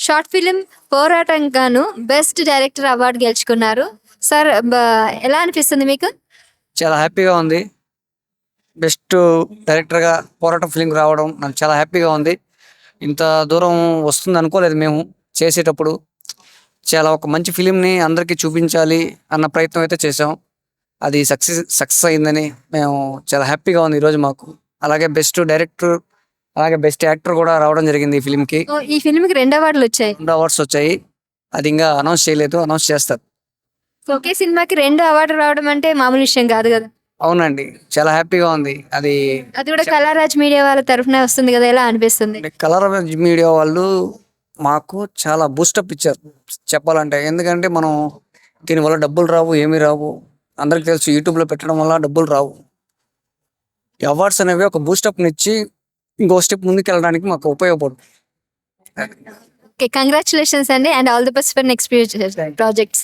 Short film పోరాటం గాను best director award గెలుచుకున్నారు సార్. ఎలా అనిపిస్తుంది మీకు? చాలా హ్యాపీగా ఉంది. బెస్ట్ డైరెక్టర్గా పోరాటం ఫిలిం రావడం నాకు చాలా హ్యాపీగా ఉంది. ఇంత దూరం వస్తుంది అనుకోలేదు మేము చేసేటప్పుడు. చాలా ఒక మంచి ఫిలింని అందరికీ చూపించాలి అన్న ప్రయత్నం అయితే చేసాం. అది సక్సెస్ అయిందని మేము చాలా హ్యాపీగా ఉంది ఈరోజు మాకు. అలాగే బెస్ట్ డైరెక్టర్, అలాగే బెస్ట్ యాక్టర్ కూడా రావడం జరిగింది ఈ ఫిలింకి. ఈ ఫిల్మ్కి 2 అవార్డులు వచ్చాయి. 2 అవార్డ్స్ వచ్చాయి. అది ఇంకా అనౌన్స్ చేయలేదు, అనౌన్స్ చేస్తారు. ఒకే సినిమాకి 2 అవార్డులు రావడం అంటే మామూలు విషయం కాదు కదా. అవునండి, చాలా హ్యాపీగా ఉంది. అది కూడా కళారాజ్ మీడియా వాళ్ళ తరఫున వస్తుంది కదా, ఎలా అనిపిస్తుంది? కలర్ మీడియా వాళ్ళు మాకు చాలా బూస్టప్ ఇచ్చారు చెప్పాలంటే. ఎందుకంటే మనం దీనివల్ల డబ్బులు రావు, ఏమీ రావు. అందరికి తెలుసు, యూట్యూబ్లో పెట్టడం వల్ల డబ్బులు రావు. ఈ అవార్డ్స్ అనేవి ఒక బూస్టప్ని ఇచ్చి ఇంకో స్టెప్ ముందుకు వెళ్ళడానికి మాకు ఉపయోగపడుతుంది. ఓకే, కంగ్రాచులేషన్స్ అండి, and all the best for next projects.